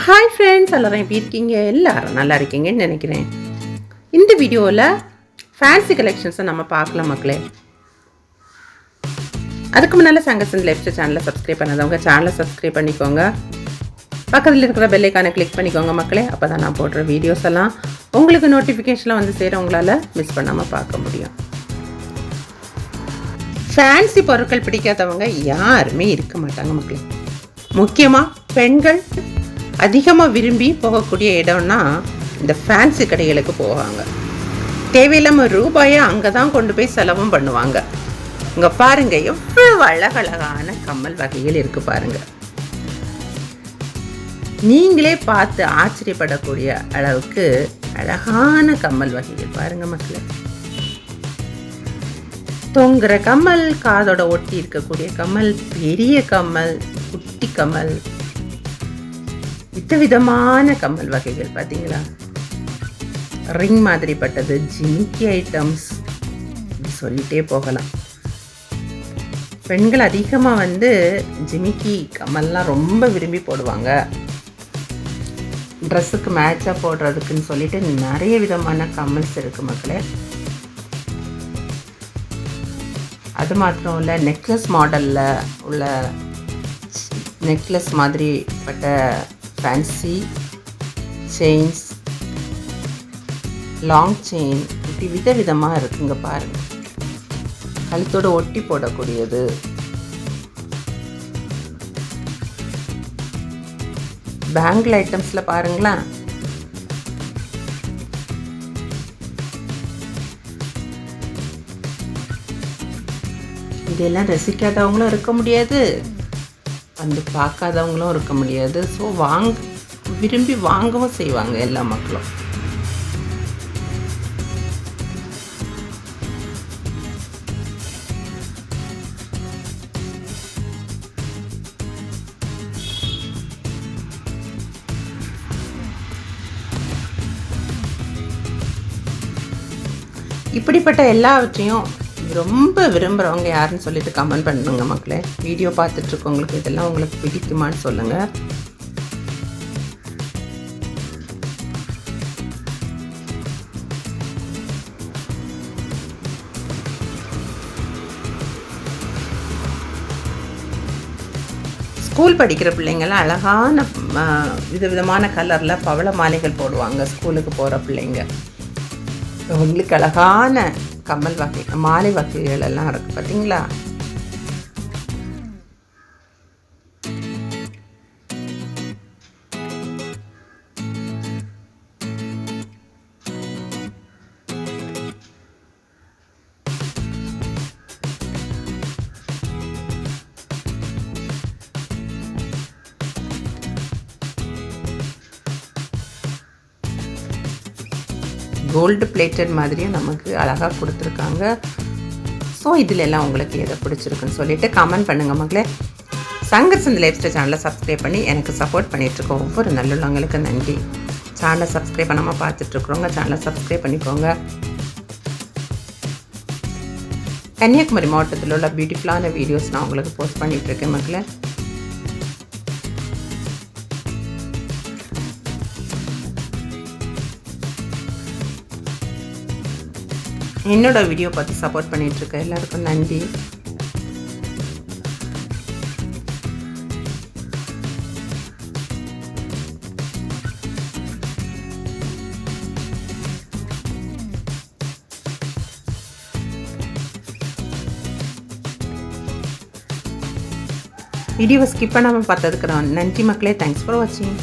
Hi friends, எல்லோரும் எப்படி இருக்கீங்க? எல்லாரும் நல்லா இருக்கீங்கன்னு நினைக்கிறேன். இந்த வீடியோவில் ஃபேன்சி கலெக்ஷன்ஸை நம்ம பார்க்கலாம் மக்களே. அதுக்கு முன்னால் சங்கசன் லைஃப் சேனலை சப்ஸ்கிரைப் பண்ணாதவங்க சேனலை சப்ஸ்கிரைப் பண்ணிக்கோங்க. பக்கத்தில் இருக்கிற பெல்லைக்கானை கிளிக் பண்ணிக்கோங்க மக்களே. அப்போ தான் நான் போடுற வீடியோஸ் எல்லாம் உங்களுக்கு நோட்டிஃபிகேஷனில் வந்து சேர உங்களால் மிஸ் பண்ணாமல் பார்க்க முடியும். ஃபேன்சி பொருட்கள் பிடிக்காதவங்க யாருமே இருக்க மாட்டாங்க மக்களே. முக்கியமாக பெண்கள் அதிகமாக விரும்பி போகக்கூடிய இடம்னா இந்த ஃபேன்சி கடைகளுக்கு போவாங்க. தேவையில்லாமல் ரூபாயை அங்கே தான் கொண்டு போய் செலவும் பண்ணுவாங்க. இங்கே பாருங்கள், எவ்வளவு அழகழகான கம்மல் வகைகள் இருக்குது பாருங்கள். நீங்களே பார்த்து ஆச்சரியப்படக்கூடிய அளவுக்கு அழகான கம்மல் வகைகள் பாருங்கள் மக்களே. தொங்குற கம்மல், காதோட ஒட்டி இருக்கக்கூடிய கம்மல், பெரிய கம்மல், குட்டி கம்மல், விதவிதமான கம்மல் வகைகள் பார்த்தீங்களா. ரிங் மாதிரி பட்டது, ஜிமிக்கி ஐட்டம்ஸ், சொல்லிட்டே போகலாம். பெண்கள் அதிகமாக வந்து ஜிமிக்கி கம்மல்லாம் ரொம்ப விரும்பி போடுவாங்க. ட்ரெஸ்ஸுக்கு மேட்சாக போடுறதுக்குன்னு சொல்லிட்டு நிறைய விதமான கம்மல்ஸ் இருக்குது மக்களே. அது மாத்திரம் இல்லை, நெக்லஸ் மாடலில் உள்ள நெக்லஸ் மாதிரி பட்ட ஃபேன்சி செயின்ஸ், லாங் செயின், இப்படி விதவிதமாக இருக்குங்க பாருங்கள். கழுத்தோடு ஒட்டி போடக்கூடியது, பேங்கிள் ஐட்டம்ஸில் பாருங்களேன். இதெல்லாம் ரசிக்காதவங்களும் இருக்க முடியாது, வந்து பார்க்காதவங்களும் இருக்க முடியாது. ஸோ விரும்பி வாங்கவும் செய்வாங்க எல்லா மக்களும். இப்படிப்பட்ட எல்லாவற்றையும் ரொம்ப விரும்புகிறவங்க யாருன்னு சொல்லிட்டு கமெண்ட் பண்ணுங்க மக்களே. வீடியோ பார்த்துட்ருக்கவங்களுக்கு இதெல்லாம் உங்களுக்கு பிடிக்குமான்னு சொல்லுங்கள். ஸ்கூல் படிக்கிற பிள்ளைங்கள்லாம் அழகான விதவிதமான கலரில் பவள மாலைகள் போடுவாங்க. ஸ்கூலுக்கு போகிற பிள்ளைங்க உங்களுக்கு அழகான கம்மல் வகை, மாலை வகைகள் எல்லாம் இருக்குது பார்த்தீங்களா. கோல்டு பிளேட்டட் மாதிரியும் நமக்கு அழகாக கொடுத்துருக்காங்க. ஸோ இதில் எல்லாம் உங்களுக்கு எதை பிடிச்சிருக்குன்னு சொல்லிட்டு கமெண்ட் பண்ணுங்கள் மக்களே. சங்கசன் லைஃப் ஸ்டைல் சேனலை சப்ஸ்கிரைப் பண்ணி எனக்கு சப்போர்ட் பண்ணிகிட்ருக்கோம் ஒவ்வொரு நல்லவங்களுக்கு நன்றி. சேனலை சப்ஸ்கிரைப் பண்ணாமல் பார்த்துட்ருக்குறோங்க, சேனலை சப்ஸ்கிரைப் பண்ணிக்கோங்க. கன்னியாகுமரி மாவட்டத்தில் உள்ள பியூட்டிஃபுல்லான வீடியோஸ் நான் உங்களுக்கு போஸ்ட் பண்ணிகிட்ருக்கேன் மக்களே. என்னோட வீடியோ பார்த்து சப்போர்ட் பண்ணிகிட்ருக்க எல்லாருக்கும் நன்றி. வீடியோவை ஸ்கிப் பண்ணாமல் பார்த்ததுக்கு நன்றி மக்களே. தேங்க்ஸ் ஃபார் வாட்சிங்.